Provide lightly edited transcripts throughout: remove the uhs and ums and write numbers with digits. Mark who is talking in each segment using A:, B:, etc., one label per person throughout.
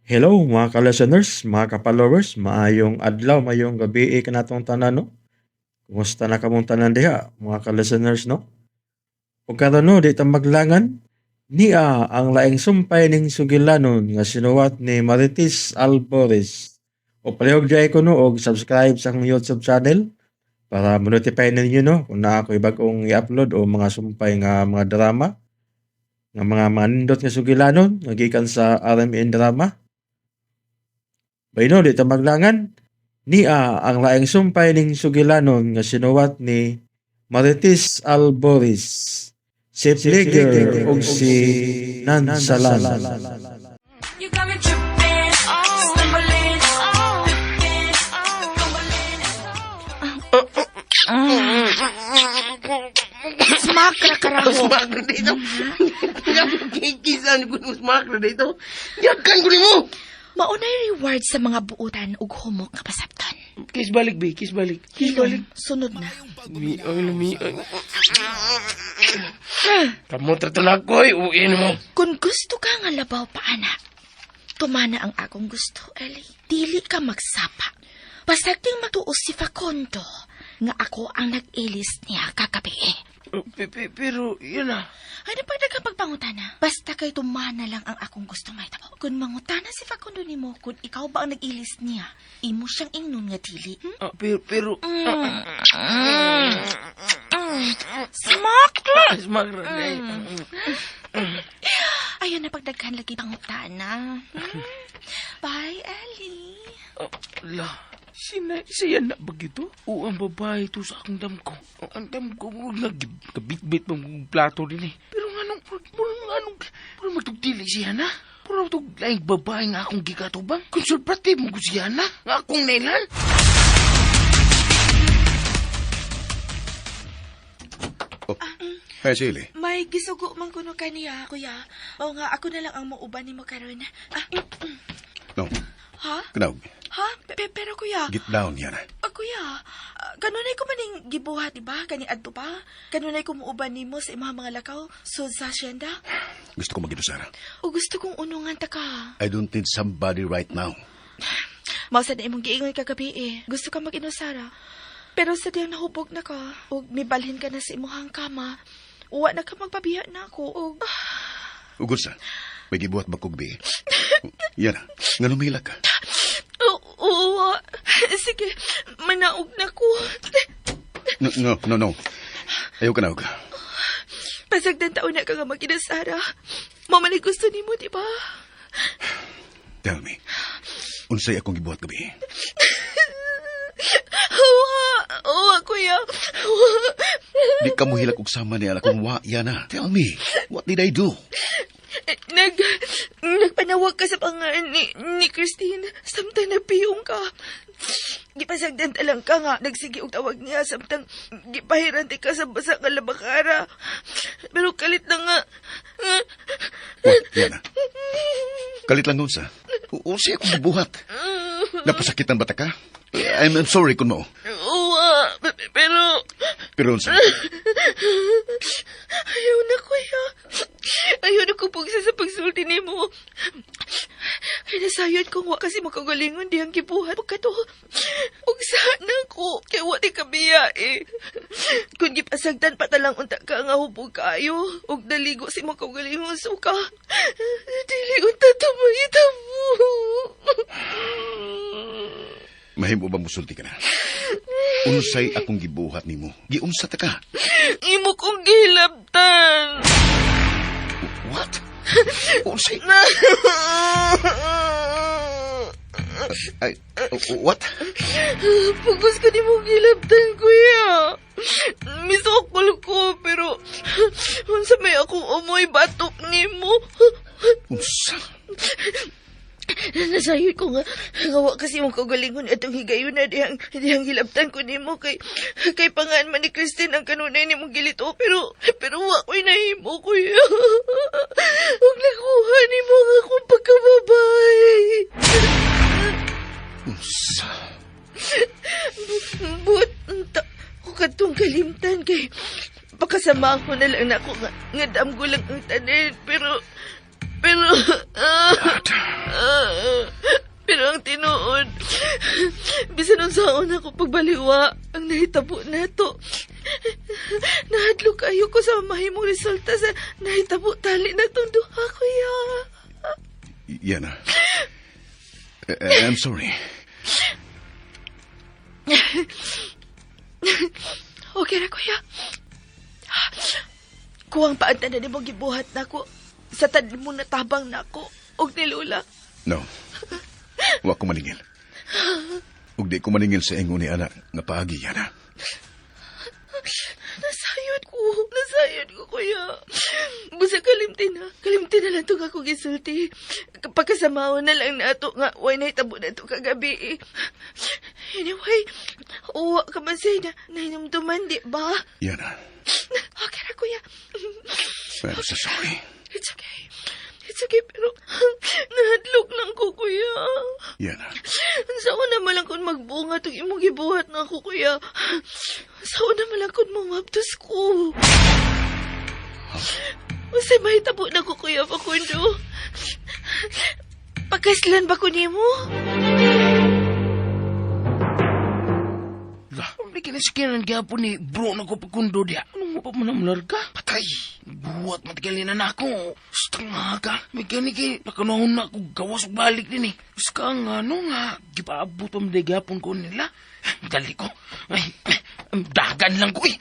A: Hello mga ka-listeners, mga ka-followers, maayong adlaw, maayong gabi kanatong tanan no. Kumusta na kamong tanan diha, mga ka-listeners no? Ug karon no, di ta maglangan niya ang laing sumpay ning sugilanon nga sinuwat ni Marites Alvarez. O palihog di ko no og subscribe sa akong YouTube channel para ma-notify ninyo no kung naa ako'y bag-ong i-upload o mga sumpay nga mga drama nga mga manindot nga sugilanon nga gikan sa RMN drama. Bayno di ta maglangan niya ang laing sumpay ning sugilanon nga sinuwat ni Marites Alvarez, si Fligger ug si Nansalan.
B: You got me tripping, stumbling, tripping, stumbling.
C: Smack na karaho.
D: Smack na dito. Kikisan ko ng smack na dito. Yakan ko ni mo.
C: Maunay reward sa mga buutan ug humok nga pasabtan.
D: Kiss balik, be. Kiss balik. Kiss balik.
C: Hilom, sunod na.
D: Lumiay. Kamu tatulak ko, uwiin mo.
C: Kung gusto ka nga labaw paana, tumana ang akong gusto, Ellie. Dili ka magsapa. Pasagting matuos si Facundo nga ako ang nag-ilis niya kagabi.
D: Pero, yun na.
C: Ano pag nagkapagpangutana? Basta kay tumana lang ang akong gusto may tabo. Kung mangutana si Facundo nimo kung ikaw ba ang nag-ilis niya, imo siyang ingnon nga dili.
D: Pero,
C: Smack!
D: smack na
C: Ayun na pagdaghan lagi pangutana. Bye, Ellie.
D: La, siya na ba gito? O ang babae to sa akong dam ko. Ang dam ko, nagkabit-bit mong plato din eh. Pero puro magtugdili siya na. Puro magtuglaing babae nga akong gigatubang. Konsultative mo ko siya na. Nga akong nailan.
E: Hey, Chili.
C: May gisugo man kuno kaniya, kuya. O nga, ako na lang ang mauban ni mo karon.
E: No,
C: Ha?
E: kanaog.
C: Ha? Pero kuya,
E: Get down yan.
C: kuya, kanunay ko maning gibuhat, diba? Kani adto pa? Kanunay ko mauban ni mo sa imong mga lakaw, sud sa asyenda?
E: Gusto ko magito, Sarah.
C: O gusto kong unungan ta ka.
E: I don't need somebody right now.
C: Mausa na imong giingon kagabi eh. Gusto ka mag-inusara. Pero sa diyang nahubog na ka, o mibalhin ka na sa imuhang kama, uwa na ka magpabiya na ako, o...
E: Ugod sa, may gibuhat ba kog bi? Yan, nga lumila ka.
C: Oo, sige, manaog na ko.
E: No. Ayaw ka na, Ug.
C: Pasagdan taon na ka nga mag-inusara. Mamali gusto ni mo, di ba?
E: Tell me, unsay akong gibuhat gabi?
C: Oo, kuya.
E: Di ka mo hilak og sama niya kung wa yan na. Tell me, what did I do?
C: Nagpanawag ka sa pangalan ni Christine. Samtang napiyong ka. Gipasagdan talang ka nga. Nagsigi og tawag niya. Samtang gipahiranti ka sa basa nga labakara. Pero kalit na nga.
E: What, yan na. Kalit lang nun sa. Unsay akong gibuhat. Napasakitan ba ta ka? I'm sorry kun mo.
C: Oo, pero...
E: Pero unsa?
C: Ayaw na, kuya. Ayaw na ko pugsa sa pagsulti ni mo. Kaya nasayod kong wa kasi makagalingon diyang gibuhat. Pagkato, pugsa na ko. Kaya wa di kabiya eh. Kung gipasagdan pa talang unta ka nga hubog kayo. Ug naligo si makagalingon suka. Dili unta tumayita mo.
E: Mahimo ba musulti ka na? Unsay akong gibuhat nimo? Giunsa ta ka?
C: Imo kong gilabtan.
E: What? Unsay? What?
C: Pugos ka di mo gilabtan, kuya. Misokol ko, pero unsa may akong umoy batok ni mo.
E: Unsa?
C: Nasayod ko nga, ngawa kasi mong kagalingon atong higayon na dihang hilabtan ko ni mo kay pangaan man ni Christine ang kanunay ni mong gilito, pero wa ko'y nahimo, kuya. Huwag nakuha ni mo nga akong pagkababay.
E: Unsa?
C: But, ko katong kalimtan kay pakasama ko na lang na ako nga damgo lang ang tanin, pero Pero,
E: What?
C: pero ang tinuod, bisan unsaon ako pagbaliwa, ang nahitabo nato. Nahadlo kayo ko sa mahimong resulta sa nahitabo tali na tong duha, kuya.
E: Yana. I'm sorry.
C: Okay na, kuya. Kuwang paanta na ni mong gibuhat na ko. Sa tanin mo natabang na ko. Og ni Lola.
E: No. Wa ko maningil. Ug di ko maningil sa ingon ni anak nga paagi, Yana.
C: Nasayod ko, kuya. Busa kalimtin na lang itong ako gisulti. Pagkasamaon na lang na ito nga, way nahitabo na ito kagabi. Anyway, uwa ka man say na nahinumduman, di ba?
E: Yana.
C: Okay na, kuya.
E: I'm so sorry.
C: It's okay, pero nahadlok lang ko, kuya.
E: Yana.
C: Saan naman lang kung magbunga itong imong gibuhat na ako, kuya. Saan naman lang kung mamabtos ko. Masay mahitabo na ko, Kuya Facundo. Pagkaslan ba ko nimo?
D: Lah, hindi kinasikiran gyapon ni bro na ko Facundo diya. Anong mo pa manamlar ka? Patay. Buhat matigalin na ako. Stanga ka. May gani kay nakanahon na ako gawas ug balik din eh. Ska nga ano nga. Gipaabot ang day gyapon ko nila. Dali ko. Ay, dagan lang ko eh.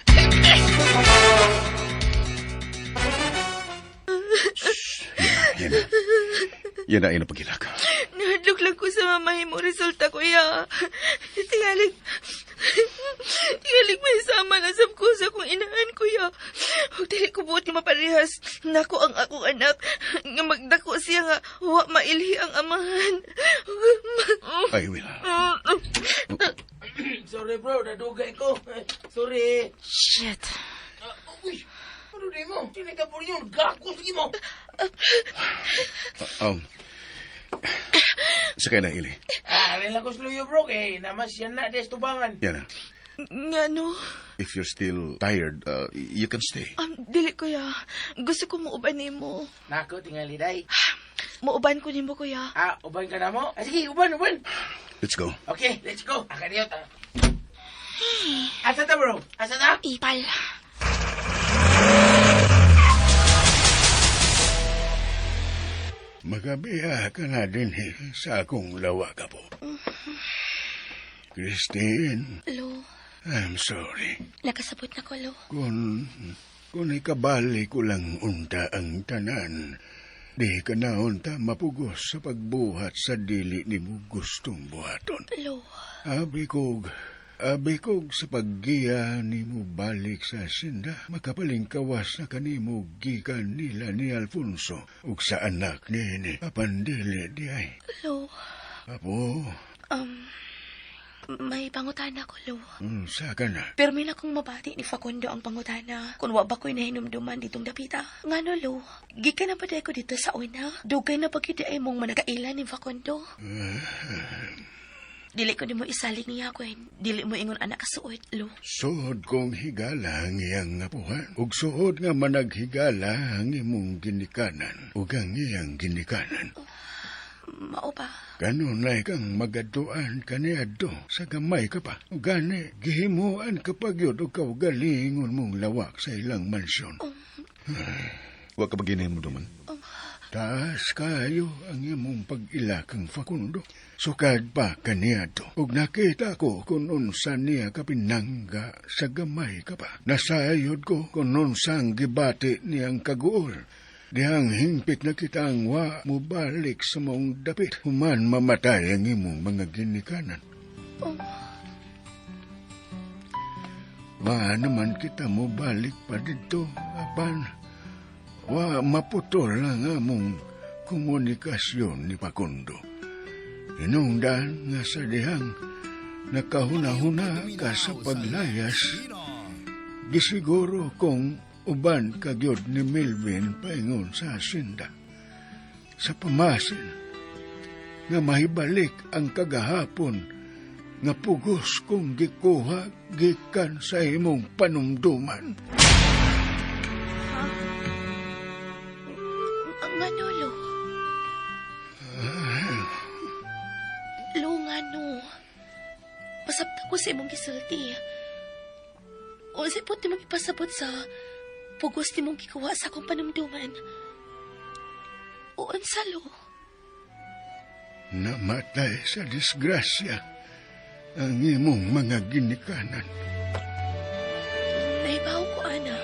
E: Yana. Yana ay napagilak.
C: Nahadlok lang ko sa mamahimong resulta, Kuya. Tingalig may sama na sab ko sa kong inaan, Kuya. Huwag dili ko buot nga maparehas. Nako ang akong anak. Nga magdako siya nga wa mailhi ang amahan.
E: I will.
D: Sorry bro, nadugay ko. Sorry.
C: Shit.
D: Uy, ano di mo? Sini ka po yun. Gago, sige mo.
E: Sakay na, Ili.
D: Rela ko sluyo bro, kay namas yan na des tubangan.
E: Yana.
C: Nga no?
E: If you're still tired, you can stay.
C: Dili, Kuya. Gusto ko muuban nimo.
D: Nako, tingali day.
C: Muuban ko nimo, Kuya.
D: Uban ka na mo? Sige, uban.
E: Let's go.
D: Okay, let's go. Akadiyot. Asa ta bro? Asa ta?
C: Ipal.
F: Magabiya ka na din sa akong lawa ka po. Christine,
C: Lo,
F: I'm sorry.
C: nakasabot na ko, Lo.
F: Kung ikabali ko lang unta ang tanan, di ka na unta mapugos sa pagbuhat sa dili ni mo gustong buhaton.
C: Lo,
F: Abi kog sa paggiya ni mo balik sa sinda, makapaling kawas na kanimo gikan nila ni Alfonso ug sa anak ni Papandili di ay.
C: Lo,
F: Apo,
C: may pangutana ko, Lo.
F: sa ka na.
C: Pero may akong mabati ni Facundo ang pangutana. Kung wa ba ko'y nahinumduman ditong dapita. Nga no, Lo, gikan na pa ko dito sa una. Dugay na pagkita ay mong managailan ni Facundo. Dili ko di mo isalig niya, Gwen. Dili mo ingon anak kasuot, Lo.
F: Suod kong higala ang iyang apuhan. Ug suod nga managhigala ang imong ginikanan. Ug ang iyang ginikanan.
C: Mao ba?
F: Ganun na kang magaduan kaniadto sa gamay ka pa. Ug gani, gihimuan kapag yun o kaugalingon mong lawak sa ilang mansyon.
E: Wa ka baginin mo duman.
F: Taas kayo ang imong pag-ilakang Facundo. Sukad pa kaniadto. Ug nakita ko kung unsa niya kapinangga sa gamay ka pa. Nasayod ko kung unsang gibati niyang kaguol. Dihang hingpit na kitang wa mo balik sa mong dapit. Human mamatay ang imong mga ginikanan. Wa naman kita mo balik pa dito, apan. Wa maputol ang among komunikasyon ni Facundo. Hinungdan nga sa dihang nakahuna-huna ka sa paglayas. Gisiguro kung uban kagyod ni Melvin paingon sa asinda. Sa pamasin, nga mahibalik ang kagahapon nga pugos kong gikuha gikan sa imong panumduman.
C: Nga no, Lo. Lo nga no. Pasabta ko sa imong gisulti. O sa po ti mong ipasabot sa pugos ti mong gikuha sa akong panumduman. O unsa lo?
F: Namatay sa disgrasya ang imong mga ginikanan.
C: Naibaw ko, ana.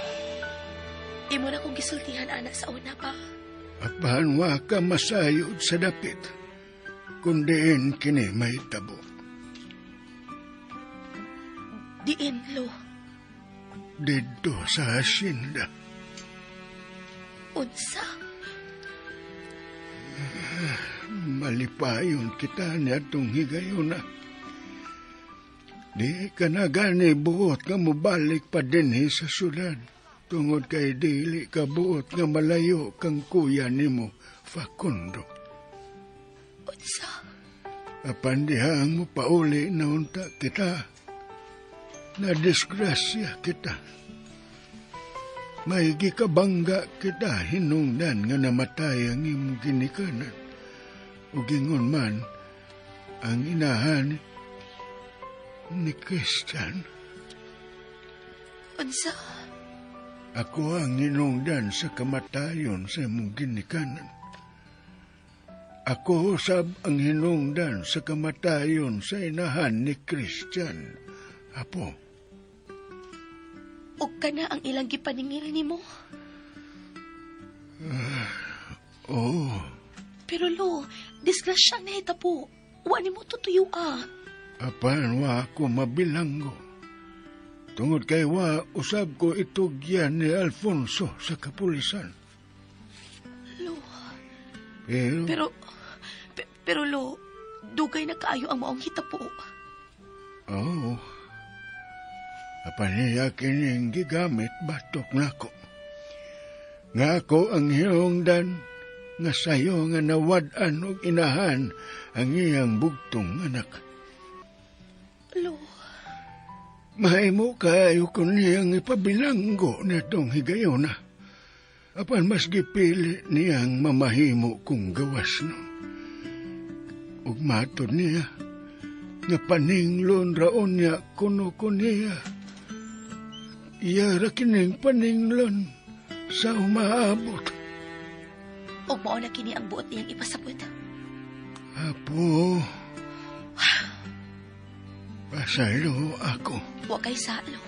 C: Imo na kong gisultihan, ana, sa una pa.
F: Apan wa ka masayod sa dapit, kundiin kini may tabo.
C: Diin, lo.
F: Dito sa hasyenda.
C: Unsa?
F: Malipayon kita niya itong higayon na. Di ka na gani buot nga mubalik pa dinhi sa syudad. Tungod kay dili ka buot nga malayo kang kuya nimo, Facundo.
C: Unsa?
F: Apan dihang mo pauli na unta kita. Na-disgrasya kita. May gikabangga kita hinungdan nga namatay ang imong ginikanan. Ug ingon man, ang inahan ni Christian.
C: Unsa?
F: Ako ang hinungdan sa kamatayon sa imong ginikanan. Ako usab ang hinungdan sa kamatayon sa inahan ni Christian. Apo.
C: O ka na ang ilang gipaningil nimo?
F: Oo.
C: Pero lo, disgrasya na ita po. Wa nimo tutuyo ka.
F: Apan wa ako mabilanggo. Tungod kay wa usab ko itugyan ni Alfonso sa kapulisan.
C: Lo,
F: Pero
C: pero lo, dugay na kaayo ang maong hitapo.
F: oo. Apan niya kining gigamit batok nako. Nga ako ang hiungdan nga sayo nga nawad-an og inahan ang iyang bugtong anak.
C: Lo,
F: Mahimo kayo ko niyang ipabilanggo nitong higayon na. Apan mas gipili niyang mamahimo kong gawas no. Ug matod niya, nga paninglon raon niya kuno ko niya. Iya ra kining paninglon sa umaabot.
C: og mao na kini ang buot niyang ipasabot.
F: Apo, pasaylo ako.
C: Wa kay salo.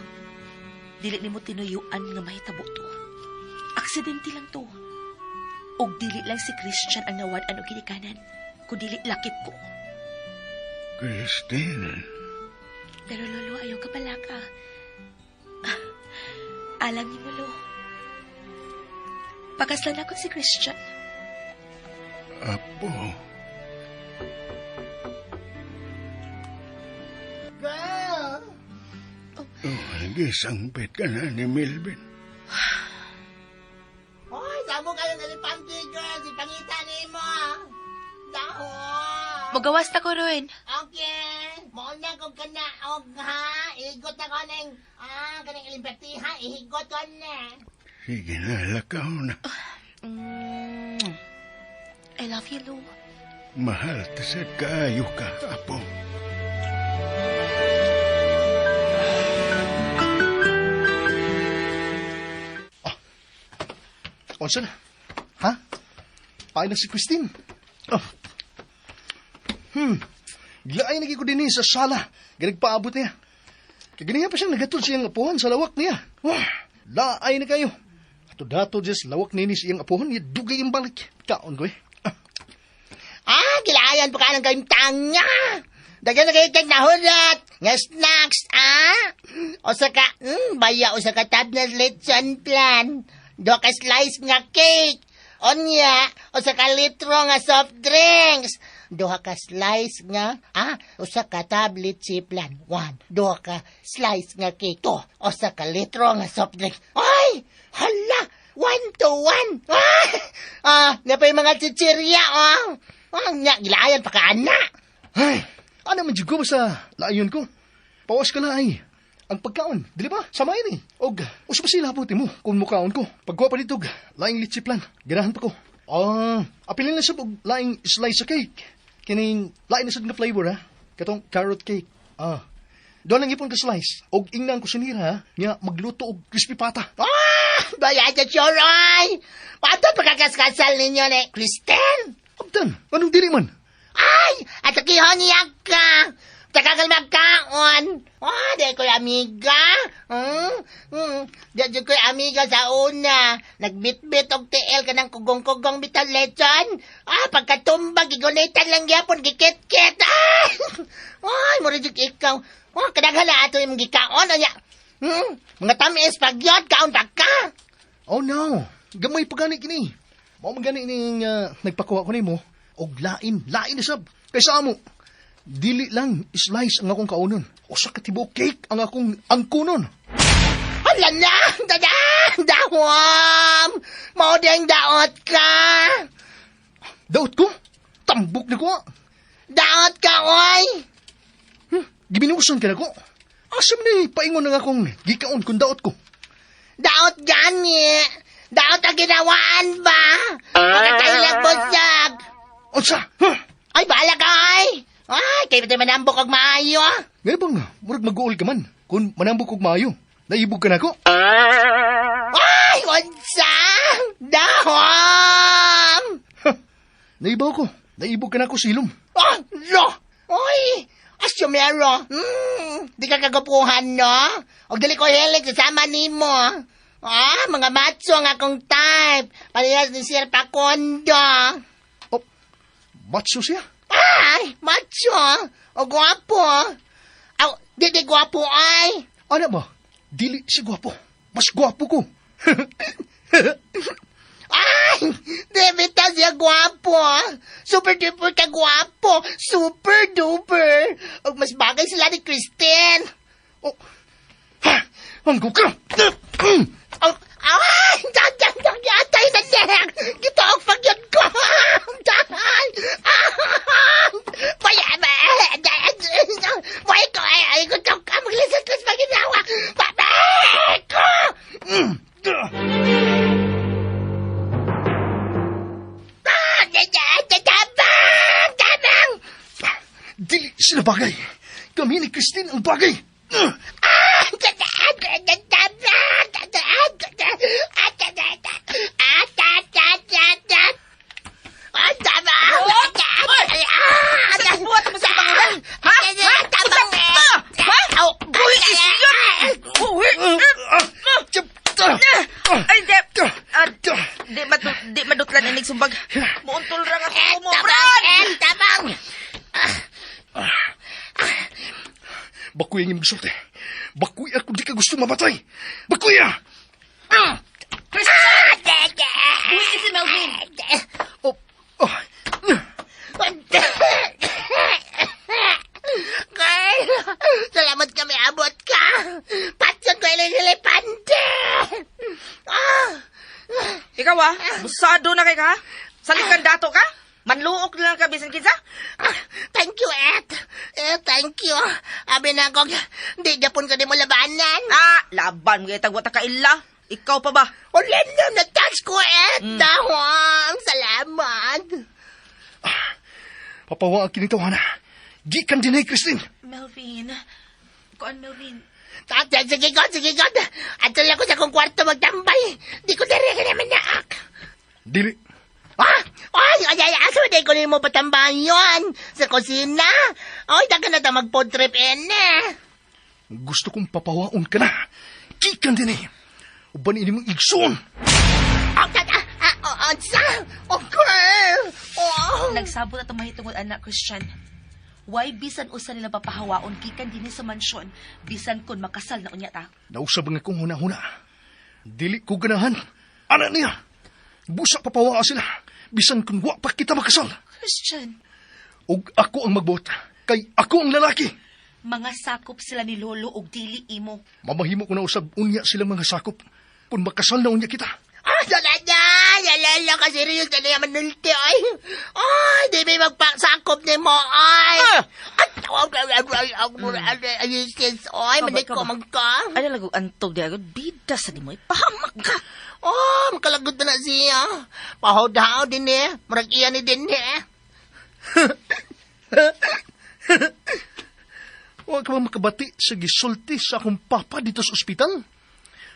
C: Dili nimo tinuyuan nga mahitabo to. Aksidente lang to. Og dili lang si Christian ang nawad-an og ginikanan, kundi lakip ko.
F: Christine,
C: Pero lolo, ayaw ka pala ka. Alam ni mo, lo. Pakaslan ako si Christian.
F: apo. Gisangpit ka na ni Melvin.
G: Hoy, samo kayo ng elepante, girl. Si pangita ni mo. Daho.
C: Magawas na ko rin.
G: Okay. Mauna kong kana. Og ha. Ihigot na ko ng... kanang elepante ha. Ihigot ko na.
F: Sige na, lakaw na.
C: I love you, Lou.
F: Mahal tasad kaayo ka, apo.
H: Onsa na? Ha? Paay na si Christine. Oh. Gilaay na ko din sa sala. Ganagpaabot niya. Kaganiya pa siyang nagatod siyang apuhan sa lawak niya. Oh, laay na kayo. Ato-dato just lawak niya siyang apuhan. Dugay yung balik. Kaon ko eh.
G: Gilayan pa ka ng kayong niya. Dagan na kayo kag nahulat. Nga snacks, O saka, baya o saka tablet lechon plan. Do ka slice nga cake. Onya, o saka litro nga soft drinks. Duha ka slice nga, usa ka tablet chiplan. 1. Duha ka slice nga cake. 2. Usa ka litro nga soft drinks. Ay! Hala! 1 to 1. Napay mga chichirya, nya, gilayan pa ka, anak.
H: Ay, ano man dyan ko sa laayon ko? Pawas ka na ay. Ang pagkaon, dili ba? Samay ni. Og, usap sila puti mo kung mukaon ko. Pagkuha pa dito, laing litsiplan. Ganahan pa ko. Apilin na sa laing slice sa cake. Kining lain na sa nga flavor, ha? Katong carrot cake. Doon lang ipon ka slice. Og ingnan ko sinira, nga magluto og crispy pata.
G: Bayad na Choroy! Pato pagkakaskasal ninyo ni Kristen?
H: Abdan, anong dili man?
G: Ay! At akihon niya ka! Takakal magkaon! Di ko'y amiga! Di ko'y amiga sa una. Nagbitbit og tiil ka ng kugong-kugong bital lechon. Pagkatumbag, gigunitan lang yapon, gikit-kit. Ay, muridig ikaw. Kadaghan na ato yung gikaon. Mga tamis, pagyot, kaon pa ka.
H: Oh no, gamay pa gani kini. Mao man gani ning nagpakuha ko nimo og lain na sab. Kaysa amo, dili lang slice ang akong kaunon. Usa ka tibuok cake ang akong angkunon.
G: Hala na! Dahom! Mao ding daot ka!
H: Daot ko? Tambok na ko.
G: Daot ka, oy!
H: Gibinuusan ka na ko. Asam ni paingon nga akong gikaon kung daot ko.
G: Daot gani! Daot ang ginawaan ba? Pagkatailag busag!
H: Unsa?
G: Ay, bahala ka, ay! Ay, kayo tayo manambok og maayo.
H: Ngayon bang, murag mag-uol ka man. Kung manambok og maayo, naibog ka na ko.
G: Ay, unsa? Dahom!
H: Naibaw ko. Naibog ka na ko silom.
G: Lo! Oy! Asyomero! Di ka kagapuhan, no? Og dili ko hilig kasama nimo. Mga macho ang akong type. Parehas ni Sir Pacondo.
H: Macho siya?
G: Ay, macho. O gwapo. Di gwapo ay.
H: Ano ba? Dili si gwapo. Mas gwapo ko.
G: Ay, di bitaw siya gwapo. Super duper ka gwapo. Super duper. Og mas bagay sila ni Kristen.
H: Ang ka!
G: Ay! Yatay na nek! Gito ang pagyod ko! Dahan! May ko ay ko ka maglisod ko sa maginawa! Babay ko! Tabang!
H: Dili sila bagay. Kami ni Christine ang bagay.
C: Di madutlan inig sumbag. Muuntol ra nga ako mo, Brad!
G: Tabang!
H: Bakuy ang imong sulti. Bakuy ako di ka gusto mamatay. Bakuy ah!
C: Uy, si Melvin!
G: Carl! Salamat kami abot ka! Patson ko ilang elepante!
C: Ikaw busado na kay ka? Salik dato ka? Manluok na lang ka bisan kinsa?
G: Thank you, Ed. Thank you. Abi na ko, di japon ka di mo labanan.
C: Laban mo tagwa ta kaila. Ikaw pa ba?
G: Wala na na-touch ko, Ed. Dahong, salamat.
H: Papawa ang kinitawana. Gikan din ay Christine.
C: Melvin. Kuan, Melvin.
G: Sige God. Ato lang ko sa kong kwarto magtambay. Di ko dali ka naman naak.
H: Dili.
G: Ay, aso, di ko rin mo patambay yun. Sa kusina. Ay, daga na ta mag-pod trip
H: Gusto kong papawaon ka na. Gikan din ay. Uban ini mong igsoon.
G: Okay.
C: Nagsabot at mahitungod anak Christian. Why bisan usa nila papahawaon gikan dinhi sa mansyon bisan kon makasal na unya ta.
H: Nausab nga kong huna-huna. Dili ko ganahan. Anak niya. Busa papawaa sila. Bisan kun wa pa kita makasal.
C: Christian.
H: Og ako ang magbuot. Kay ako ang lalaki.
C: Mga sakop sila ni Lolo og dili imo.
H: Mamahimo ko na usab unya silang mga sakop. Kung makasal na unya kita.
G: Yalala ka serious ka na yaman nulti, ay. Di may magpasakop ni mo, ay. Ay, manit ko magka.
C: Ano lagu antog di agad bida sa nimo ipahamak ka.
G: Oh, makalagot na siya. Pahaw-dahaw din Murag iya ni din
H: Huwag ka ba makabati sa gisulti sa akong papa dito sa ospital?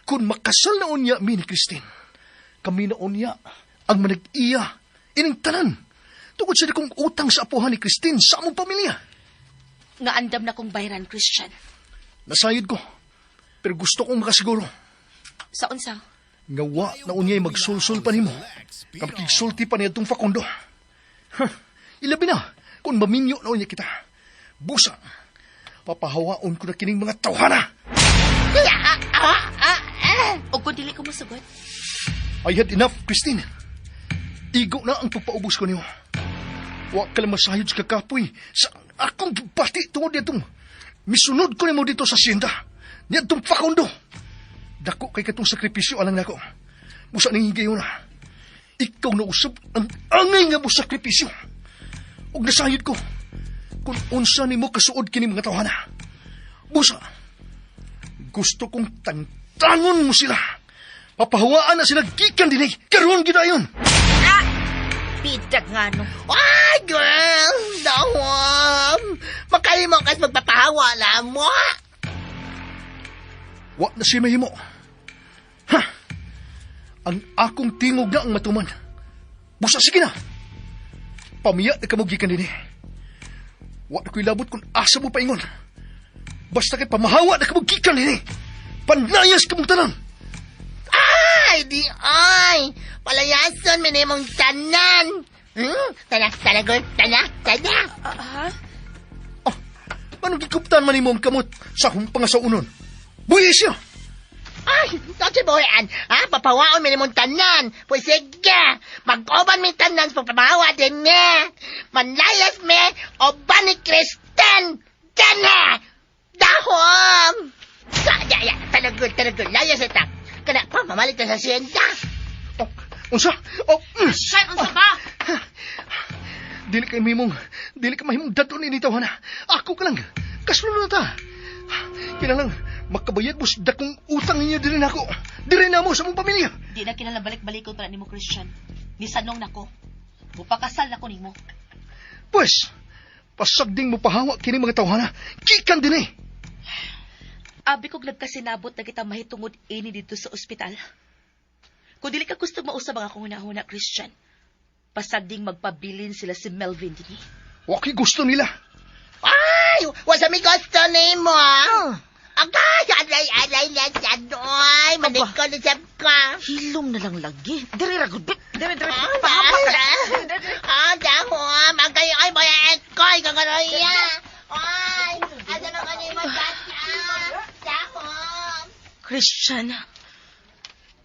H: Kung makasal na unya mi ni Christine, kami na unya ang manag-iya ining tanan. Tungkol sa kong utang sa apuhan ni Christine sa among pamilya.
C: Nga andam na kong bayran, Christian.
H: Nasayod ko, pero gusto kong makasiguro.
C: Sa unsa?
H: Ngawa na unya'y magsulsul pa nimo. Kapagigsulti pa niya itong Facundo. Ilabi na kung maminyo na unya kita. Busa, papahawaon ko na kining mga tawhana.
C: O kung dili ko masagot?
H: I had enough, Christine. Igo na ang pagpaubos ko niyo. Huwag ka lang masayod sa kakapoy sa akong gibati tungod nitong misunod ko nimo dito sa asyenda. Nitong Facundo. Dako kay katong sakripisyo alang nako. Busa ning higayon na. Ikaw na usab ang angay nga mo sakripisyo. Ug nasayod ko kung unsa nimo kasuod kini mga tawhana. Busa, gusto kong tantangon mo sila. Papahawaan na sila gikan dinay. Karon gidayon.
C: Pidag nga no.
G: Ay, girl! Dawam! Makalimo kas magpapahawa na mo!
H: Wa na siya mahimo. Ha! Ang akong tingog na ang matuman. Busa, sige na! Pamiya na kamugikan din Wa na ko'y labot kung asa mo paingon. Basta kay pamahawa na kamugikan din Panlayas ka mong tanan!
G: Ay, di ay! Palayason, minimong tanan! Tanak, tanagol, tanak, tanak!
C: Ha?
H: Ah, anong gikuptan man mo ang kamot sa akong pangasaunon? Buwis siya!
G: Ay, Dr. Boyan, papawaon minimong tanan! Pues sige, mag-oban mi tanan sa pagpamahawa din Manlayas me, oban ni Kristen! Tana! Dahom! Tanagol, layas ita. Kana pa, mamalit na sa siyenta.
H: Oh, unsa? Oh,
C: Christian, unsa ba?
H: Dili ka mahimong dadon ini tawhana. Ako ka lang. Kasunod na ta. Kailangan makabayad mo sa dakong utang ninyo diri nako. Diri na mo sa mong pamilya.
C: Di na kinala balik-balikon pa na nimo, Christian. Nisanong nako. Mupakasal nako nimo.
H: Pues, pasagding mo pahawa kini mga tawhana. Kikan din
C: Abi kog nagkasinabot na kita mahitungod ini dito sa ospital. Kung dili ka gusto mausab ang akong hunahuna, Christian, pasagding magpabilin sila si Melvin din.
H: Waki gusto nila.
G: Ay, wasa mi gusto ni mo. Agay, aray na siya doy. Manig ko na siya ka.
C: Hilom na lang lagi. Diri ragod. Diri.
G: Pahamak ka. Dahom. Agay, ay, boya, ekoy, kagaroya. Ay, asa na kanimo tata. Dahom.
C: Christian,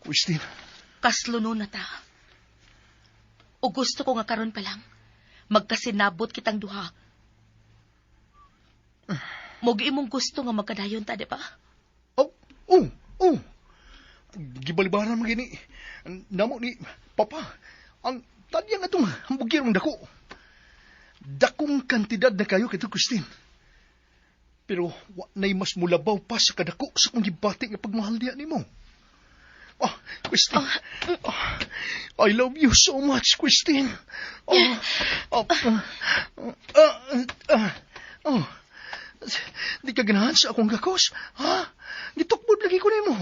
H: Christine,
C: kasluno na ta. O gusto ko nga karon pa lang, magkasinabot kitang duha. Mogi imong gusto nga magkadayon ta, di ba?
H: oh. Gibalibaran mo gini. Namo ni Papa, ang tadya nga itong hambugir ng dako. Dakong kantidad na kayo kito, Christine. Pero wa na'y mas mulabaw pa sa kadako sa kong gibati nga pagmahal niya ni mo. Christine. I love you so much, Christine. Di ka ganahan sa akong gakos, ha? Gitukbod lagi ko nimo.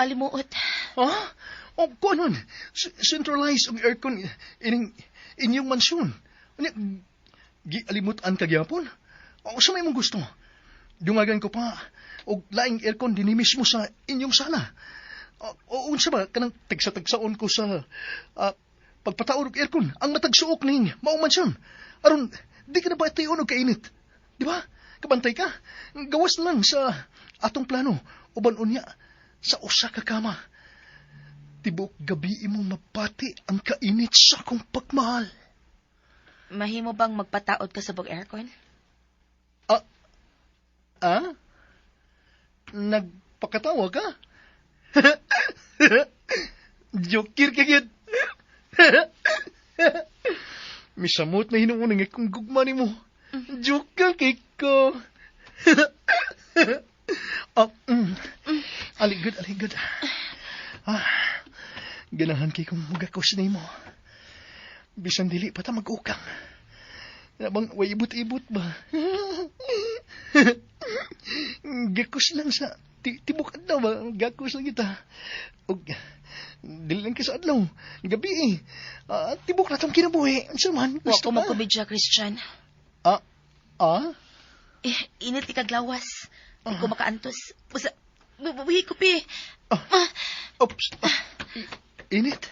C: Alimuot.
H: Ha? Kung ano, centralize ang aircon inyong mansyon. Gialimutan ka gyapon? Sa may mong gusto. Dungagan ko pa, o laing aircon din mismo sa inyong sala. O unsa ba, kanang tagsa-tagsaon ko sa pagpataod og aircon, ang matagsuok ning maong mansyon. Aron, di ka na ba itayon og kainit? Di ba? Kabantay ka. Gawas lang sa atong plano. Uban unya, sa usa ka kama. Tibok gabi imong mapati ang kainit sa akong pagmahal.
C: Mahimo bang magpataod ka sa bog aircon?
H: Nagpakatawa ka? Jokir ka gid. Misamot na hinuunang akong gugma ni mo. Joke ka kay ko. Aligod. Ganahan kay kong magakos na mo. Bisan dili pa ta mag-ukang. Nabang way ibot-ibot ba? Gakos lang sa tibok adlaw ba? Gakos lang kita. Og dili lang ka sa adlaw. Gabi tibok na tong kinabuhi. Unsa man?
C: Wa ko magkomedya, Christian. Init ikaglawas. Di ko makaantos. Usa, bubuhi ko, pi.
H: Oops. Init.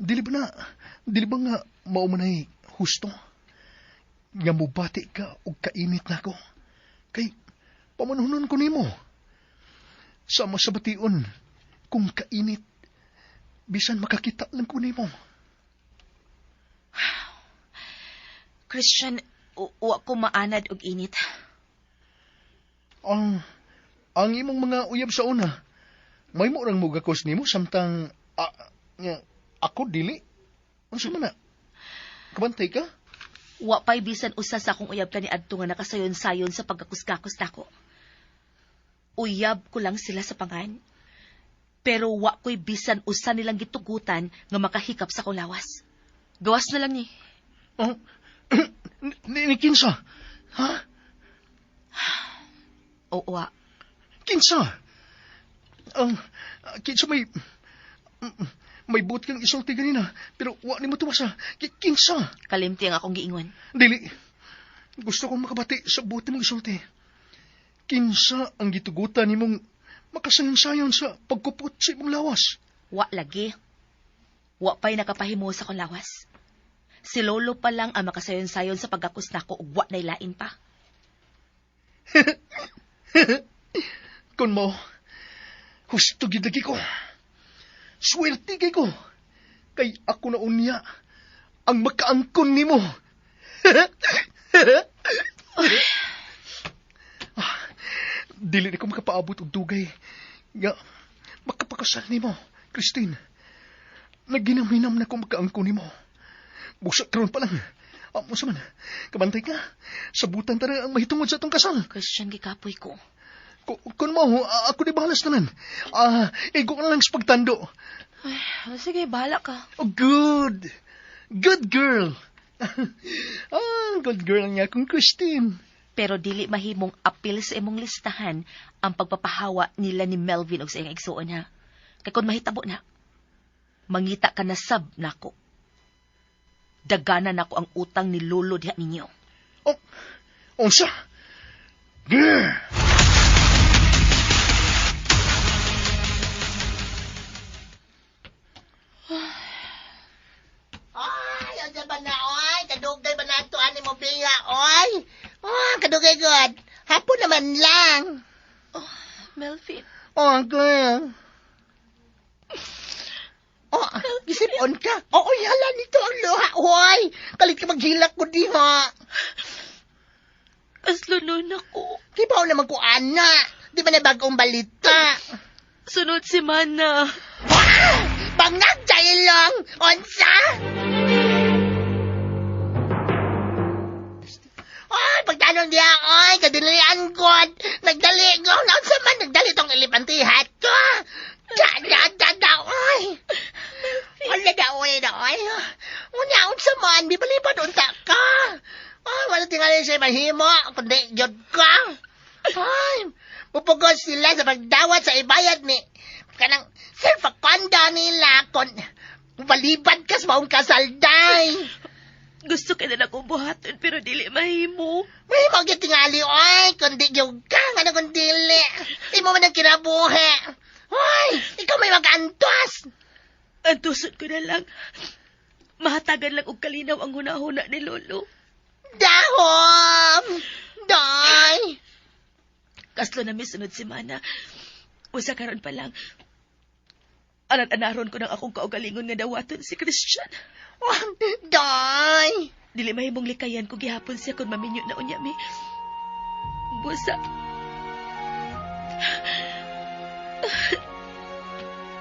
H: Dili ba nga maumanay husto? Nga mubati ka o kainit na ko. Kay pamanunon ko nimo. Sama sa bation, kung kainit, bisan makakita lang ko nimo.
C: Christian, wa ko maanad og init.
H: Ang imong mga uyab sa una, may mo rang mugakos nimo samtang ako dili. Unsa man na? Kabantay ka?
C: Wa pa'y bisan usa sa akong uyab kani adto nga nakasayon-sayon sa pagkakuskakos nako. Uyab ko lang sila sa pangan. Pero wa ko'y bisan usa nilang gitugutan nga makahikap sa akong lawas. Gawas na lang ni.
H: Ni kinsa? Ha?
C: O wa.
H: Kinsa? Kinsa may buot kang isulti ganina, pero wa ni mo tuwasa. Kinsa?
C: Kalimti ang akong giingon.
H: Dili. Gusto kong makabati sa buot mong isulti. Kinsa ang gitugutan ni mong makasansayon sa pagkupot sa imong lawas?
C: Wa lagi. Wa pa'y nakapahimo sa akong lawas. Si Lolo pa lang ang makasayon-sayon sa pagkakos nako ug wa na'y lain pa.
H: Kun mo, husto gid lagi ko. Swerte kay ko. Kay ako na unya ang makaangkon nimo. Dili na ko makapaabot og dugay. Nga, makapakasal nimo, Christine. Naginaminam na ko makaangkon nimo. Busak karon pa lang. Sa man, kabantay ka. Sabutan tara ang mahitungod sa atong kasal.
C: Christian, gikapoy ko.
H: Kung mo, ako di bahalas tanan. Igo ka na lang sa pagtando.
C: Ay, sige, bahala ka.
H: Oh, good. Good girl. Good girl niya kung Christine.
C: Pero dili mahimong apil sa imong listahan ang pagpapahawa nila ni Melvin og sa iyang igsuon ha. Kay kung mahitabo na, mangita ka na sab nako. Daganan nako ang utang ni Lolo diha ninyo.
H: Unsa? Girl!
G: Unsa ba na, oy? Kadugay ba na ito, mo pinga, oy? Kadugay good. Hapon naman lang.
C: Melvin.
G: Girl. Gisipon ka. Hala nito ang luha, oy. Kalit ka maghilak ko di, ha?
C: Aslunon ako.
G: Kibaw naman ko, ana. Di ba na bagong balita?
C: Sunod si Mana.
G: Bangag dahil lang. Onsa? Pagtanong diya, oy, kadilian god. Nagdali, naon sa man, nagdali tong ilipantihat ko. Da, oy. Wala da, oy. Unya, sa man, bibalipad unta ka. Wala tingali siya mahimo, kundi yun ka. Pupugos sila sa pagdawat sa ibayad ni kanang self-condo nila kung balibad ka sa maong kasalday.
C: Gusto ka na akong buhaton pero dili mahimo.
G: Mahimo ang tingali, oy, kundi yung ka, ano kung dili. Di mo man ang kinabuhi. Oy, ikaw may mag-antos.
C: Antuson ko na lang. Mahatagan lang og kalinaw ang hunahuna ni Lolo.
G: Dahom! Day!
C: Kaslo na misunod si Mana. Usa karon pa lang. Anad-anaron ko ng akong kaugalingon nga dawaton si Christian.
G: Day!
C: Dili mahimong likayan ko gihapon siya kung maminyo na unya mi. Busa.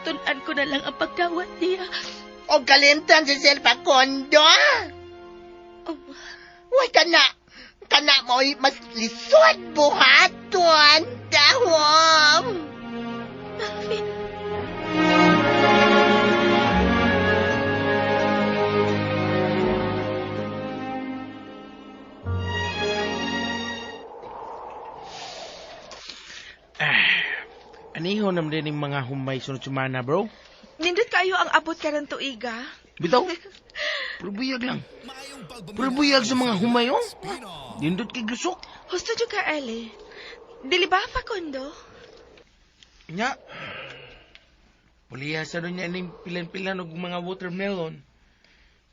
C: Tunan ko na lang ang pagdawat niya.
G: O kalintan si Selpa Kondo. Uy, kana mo'y mas lisod buhaton. Dahom!
C: Melvin.
D: Aniho naman din yung mga humay sunod sumana, bro.
C: Nindot kayo ang abot karon tuiga.
D: Bitaw. Pero buyag lang. Pero buyag sa mga humay, oh. Dindot kay gusok.
C: Husto jud ka, Ellie. Dili ba Facundo?
D: Nya. Puliya sa niya ning pilan-pilan og mga watermelon.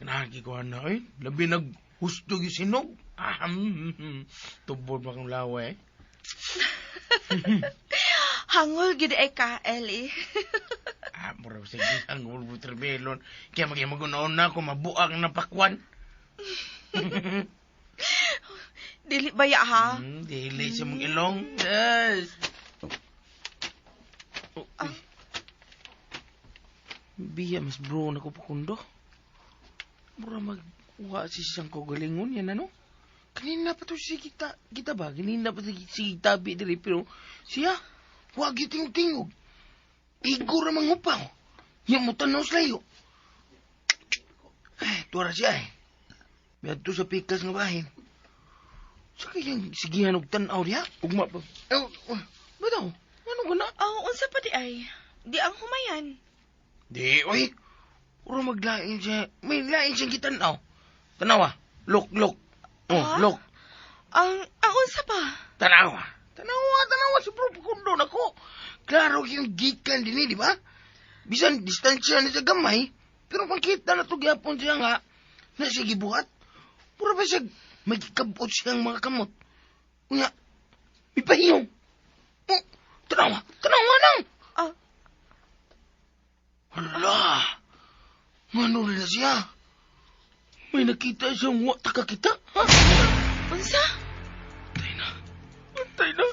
D: Kanagi ko na, eh. Labi naghustog yung sinog. Tubod ba kong lawa, eh.
C: Hangol gid ay ka, Ellie.
D: Mura sa gisang watermelon. Kaya magunaon na ako mabuang na pakwan.
C: Dili ba ya, ha?
D: Dili sa mong ilong. Yes. Biya, mas bro na ko Facundo. Mura magkuha si siyang kagalingon yan, ano? Kanina pa to si kita ba? Kanina pa si tabi dili, pero siya, wag yung tingog. Igo ra mangupaw. Yang mo tanaw sa layo. Tuwara siya eh. Biyad to sa pikas nga bahin. Sa kayang sigihan og tanaw niya? Ugma pa. Bataw, ano ka na?
C: Unsa pa di ay? Di ang humayan.
D: Di, oy. Uro maglain siya. May lain siyang kitanaw. Tanawa. Look. Look.
C: Ang unsa pa?
D: Tanawa si Bro Facundo na ko. Klaro yung gikan din, di ba? Bisan distansya na sa gamay, pero pangkita na to gyapon siya nga, na siya gibuhat. Pura ba siya, may kikabot siyang mga kamot. Nga, may pahiyong. Tanawa nang! Hala, mano na siya? May nakita siyang wata ka kita, ha?
C: Unsa?
D: Antay na.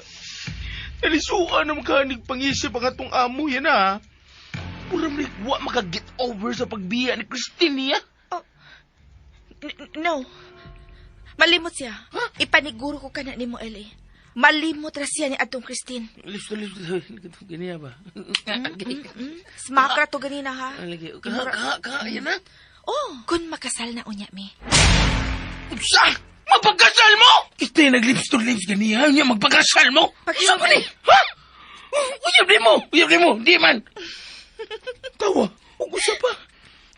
D: Nalisuan na makahanig pangisip ang atong amo yan, ha? Pura malikwa maka-get over sa pagbiya ni Christine niya.
C: No. Malimot siya.
D: Huh?
C: Ipaniguro ko ka na ni mo, Ellie. Malimot ra siya ni Atong Christine.
D: Listo. Ganyan ba?
C: Smakra to ganina, ha?
D: Lagi. Yan na.
C: Kung makasal na unya mi.
D: Sa! Magpagkasal mo! Ito yung nag-lips to lips ganiya. Niya magpagkasal mo.
C: Pag-isang
D: Saan ni? Ha? Uyab di mo. Di man. Tawa. Huwag sa pa.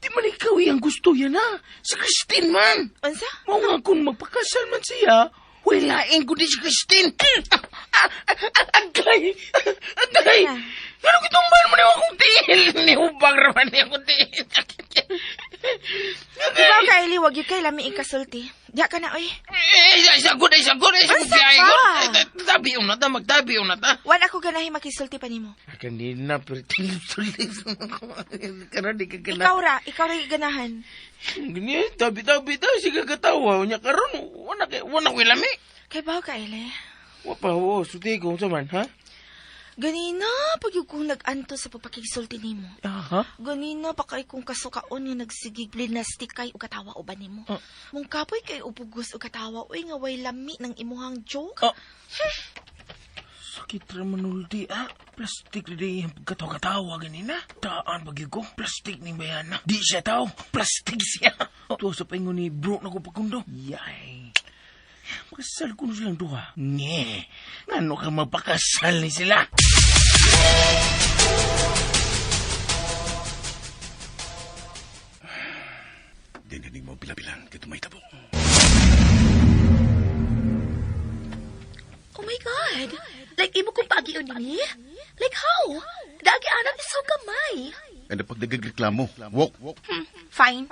D: Di man ikaw yung gusto yan, ha? Si Christine man.
C: Unsa?
D: Mao nga kung magpakasal man siya, walain ko din si Christine. Agay! Ano kitumbahan mo na akong tiil? Nihubang raman niya akong tiil.
C: Ikaw, Kylie, wag yung kay lami ikasulti. Diya ka na, oy.
D: Isagod. Magtabi yung nata.
C: Wan ako ganahin makisulti pa nimo.
D: Kanina, pero tilis. Karoon, di ka
C: Ikaw ra ganahan.
D: Ganyan, tabi-tabi ta, siya katawa. Nya karon, wana ko ilami.
C: Kay baw, Kylie.
D: Wapa, suti ko sa man, ha?
C: Ganina, pag yung kung nag-anto sa pagpakisulti nimo.
D: Aha.
C: Ganina, pa kay kung kasukaon yung nagsigig linastik kay o katawa o ba nimo. Mung kapoy kay upugos o katawa, uy nga way lami ng imuhang joke.
D: Sakit raman ulti, ha? Plastik na di yung pagkatawa-katawa ganina. Taan pag ko, plastik ni bayana. Di siya tao, plastik siya. Tuwa sa paingon ni bro na ko Facundo. Yay. Makasal ko na silang duha. Nye, ano ka magpakasal ni sila?
E: Dininig mo bilabilan, kito may tabo.
I: Oh my God! Like, imo kong pag-iyon nini? Like how? Dagi anak is so kamay.
E: Ano pag nagagreklamo? Walk.
C: Fine.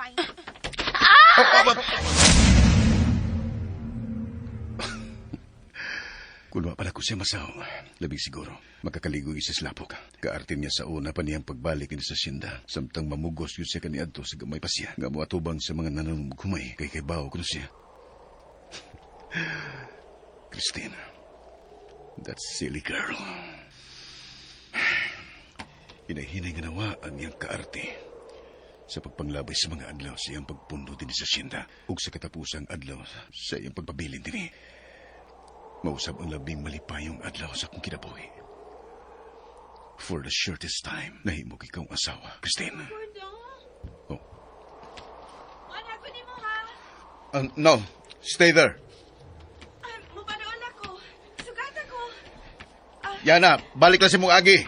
E: Kulwa pala ko siya masaw. Labing siguro. Makakaligoy sa slapok. Kaarte niya sa una pa niyang pagbalik ni sa sinda. Samtang mamugos yun siya kaniadto sa gamay pa siya. Nga mo atubang sa mga nananumugumay. Kay bawo ko na siya. Christine. That silly girl. Hinahinay nga nawa ang iyang kaarte. Sa pagpanglabay sa mga adlaw sa iyang pagpundo din sa sinda. Ug sa katapusang adlaw sa iyang pagpabilin din. Mausap ang labing malipayong adlaw sa akong kinabuhi. For the shortest time, nahimog ikaw ang asawa, Christine. Oh.
C: What happened mo, ha?
E: No, stay there.
C: Mupanoon ako. Sugat ako.
E: Yana, balik lang si mong agi.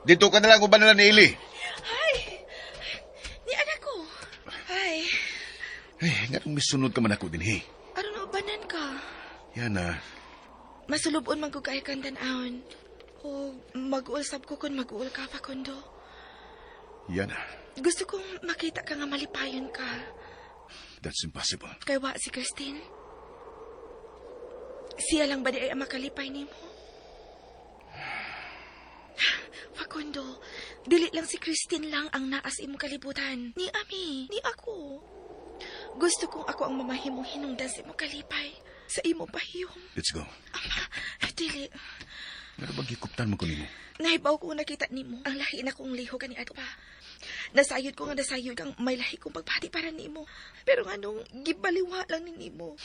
E: Dito ka na lang uban na ni Ili.
C: Ni anak ko. Ay,
E: Ay, nga nung misunod ka man ako din, he.
C: aron na ubanan ka.
E: Yana,
C: Masulubon man ko kay kang tanawon. O mag-uusap ko kung mag-uul ka, Facundo.
E: Yana,
C: Gusto kong makita ka nga malipayon ka.
E: that's impossible.
C: Kay wa si Christine. Siya lang ba di ay ang makalipay ni mo? Facundo, dili lang si Christine lang ang naas imong kalibutan. Ni Ami, ni ako. Gusto kong ako ang mamahimong hinungdan sa imong kalipay. Sa imong pahiyom.
E: Let's go.
C: Ama, dili.
E: Nga ba gikuptan mo ko nimo?
C: Nahibaw ko nakita nimo ang lahi na kong liho kani ato pa. Nasayod ko nga nasayod kang may lahi kong pagpati para nimo. Pero nga nung gibaliwa lang ni nimo.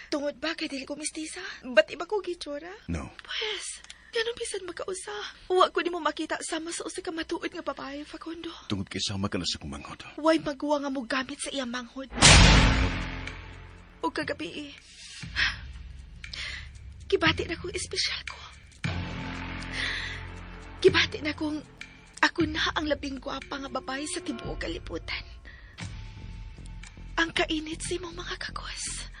C: Tungod ba kay dili ko mistisa? Ba't iba ko gitsura?
E: No.
C: Pues, ganun bisan magkausa. Wa ko nimo makita sama sa usa ka matuod nga babae, Facundo.
E: Tungod kay sama ka na sa kumanghod.
C: Way magwa nga mo gamit sa iyang manghod. O kagabi kibati na kong espesyal ko. Kibati na kong ako na ang labing gwapa nga babae sa tibuok kalibutan. Ang kainit sa imong mga kagos.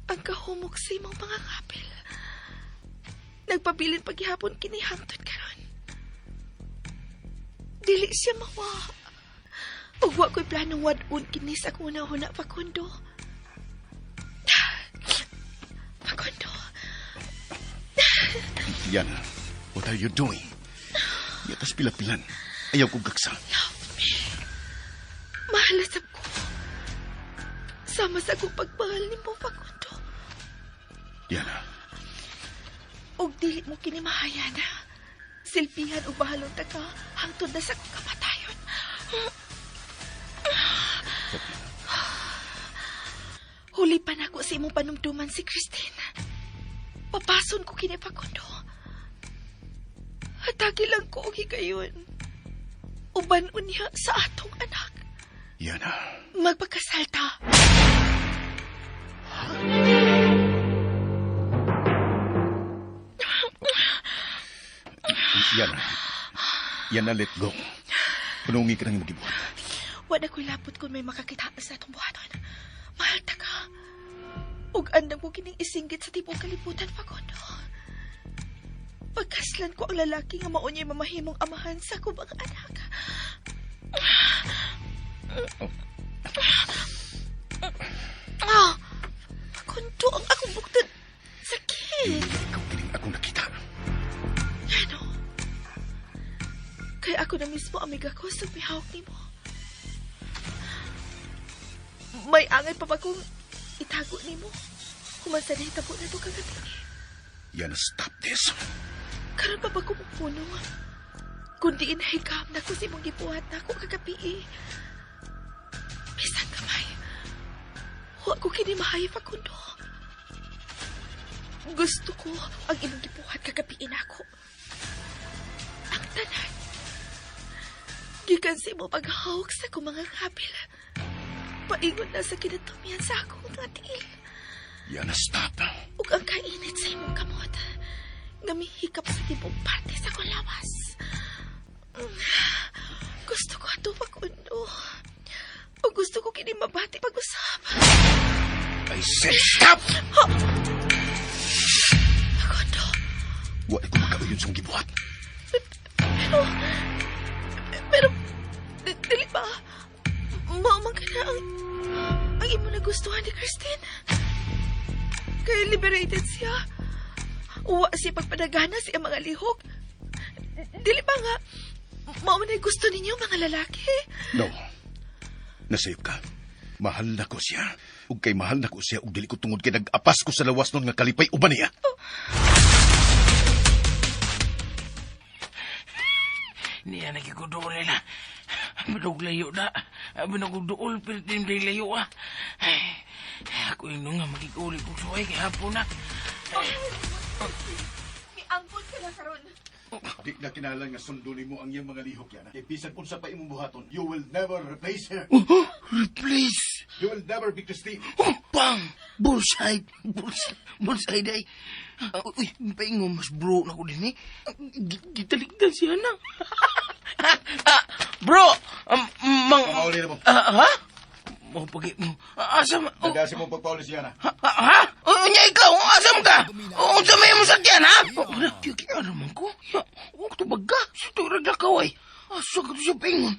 C: Ang kahumok sa imong mga ngapil. Nagpabilin paghihapon kini hangtod karon. Dili siya mawa. Ug wa ko'y planong wad-un kini sa akong una-una, Facundo. Facundo.
E: Yana, what are you doing? Yatas pila-pilan. Ayaw kong gaksa.
C: Mahalasap ko. Sama sa akong pagmahal ni mo, Facundo.
E: Yana,
C: Og dili mo kini mahayana. Silpihan o bahalong ka hangtod na sa akong kamatayon. Huli pa na ako sa imong panumduman si Christine. Papason ko kini, Facundo. Hatagi lang ko og higayon. Uban unya sa atong anak.
E: Yana.
C: Magpakasalta.
E: Yana. Yana, let go. Punungi ka nang magibuhat.
C: Wala ko'y lapot kung may makakita sa atong buhaton. Mahal ta ka. Ug andam ko kining isinggit sa tibong kalibutan, Facundo. Pagkaslan ko ang lalaki nga mao niya'y mamahimong amahan sa akong mga anak. Facundo, ang akong bukton. Sakit.
E: Ikaw kining akong nakita.
C: Ano? Kaya ako na mismo amiga ko sa mihawak ni mo. May angay pa ba kung itago ni mo? Kumansa na hitabo na ito kagabi.
E: Yana, stop this.
C: Karon pa ba kumupuno? Kundi inahigam na ko si mong gibuhat na ako kagabi. Bisan kamay. Huwag ko kinimahay, Facundo. Gusto ko ang imong gibuhat kagabi na ako. Ang tanan. Gikan si mo paghawak sa akong mga kapil. Paingon na sa kinatumian sa akong mga tiil.
E: Yana, stop.
C: Ug ang kainit sa imong kamot. Namihikap sa tibong parte sa akong lawas. Gusto ko ato, Facundo. O gusto ko kini mabati pag-usap.
E: I said stop!
C: Facundo.
E: Wala ko magkauyon sa mong gibuhat.
C: Pero, dili ba? Maamang ka na ang imo nagustuhan ni Christine. Kaya liberated siya. Uwa siya pagpadagana siya mga lihok. Dili ba nga, maamang na gusto ninyo mga lalaki?
E: No. Nasayop ka. Mahal na ko siya. Ug kay mahal na ko siya ug dili ko tungod kay nag-apas ko sa lawas nun nga kalipay uban niya.
D: Niya nakikuduol nila. Manog layo na. Managkuduol pero hindi layo ah. Ay, ako yung nga magiguli kong suway kaya hapon na.
C: Miangkot ka na karon.
E: Di na kinalang nga sundo mo ang iyang mga lihok yan. Kay bisan unsa pa imong buhaton, you will never replace her.
D: Replace?
E: You will never be Christine.
D: Oh, bang! Bullseye! Bullseye, day. Uy, paingom, mas bro na ko din eh. Gitaligdan siya na. Bro!
E: Pamauli na mo.
D: Ha? Mau pagi mo. Asam?
E: Nagasi mo pagpauli siya na.
D: Ha? Nya ikaw, asam ka? Unsa may mo sakyan, ha? Wala, kaya naman ko. Ya, huwag to baga. Sito raglakaw ay. Asa ka to siya paingon.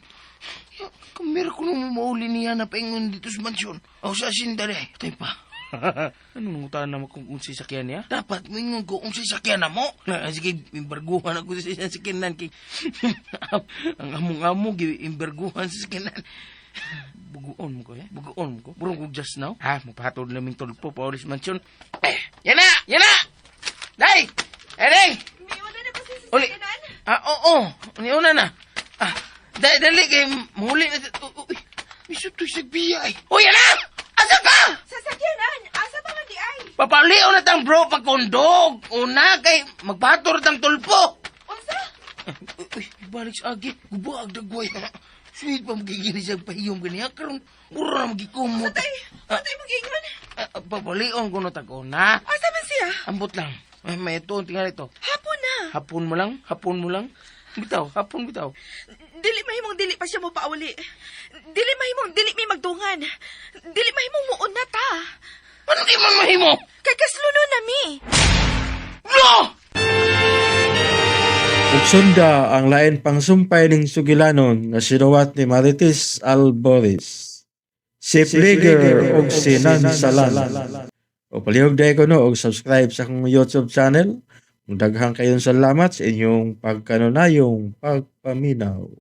D: Ya, kamera ko nung mauli niya na paingon dito sa mansyon. O sa sindari. Tay pa. Ano nung utahan naman kung unsay sakyan niya? Dapat mingon ko unsay sakyan na mo. Sige, imbarguhan ako sa sakyanan. Ang among-among, imbarguhan sa sakyanan. Buguon mo ko, eh? Buguon mo ko. Burong ko just now. Ha, magpahatod naming tulpo pa ulis mansyon. Yan na! Yan na! Day! Day!
C: Miuna na kasi sa
D: Uli!
C: sakanan.
D: Oo. Niuna na. Dali kay mahuli na. Uy, miso to'y sagbiya eh. O, yan na! Asa ka?
C: Sa sakyanan. Asa pa nga di ay?
D: Papaliw na tang bro pagkondog. Una kay magpahatod tang tulpo.
C: Unsa?
D: Uy, balik sa agi. Gubag dagway. Sweet pa magigini siya pahiyong ganiya. Karong mura na magikumot.
C: Patay mag-ingon.
D: Papaliw ko na tag-una.
C: Asa man siya?
D: Ambot lang. Ay, may ito. Tingnan ito.
C: Hapon na.
D: Hapon mo lang. Bitaw, hapon bitaw.
C: Dili mahimong dili pa siya mo pauli. Dili mahimong dili may magdungan. Dili mahimong muon na ta.
D: Ano di man mahimo?
C: Kay kasluno na mi.
D: No!
A: Ug sunda ang lain pang sumpay ning sugilanon nga sinuwat ni Marites Alboris. Si Plager ug si Nansalan. O palihog day ko no og subscribe sa akong YouTube channel. Daghang kayong salamat sa inyong pagkanunayong pagpaminaw.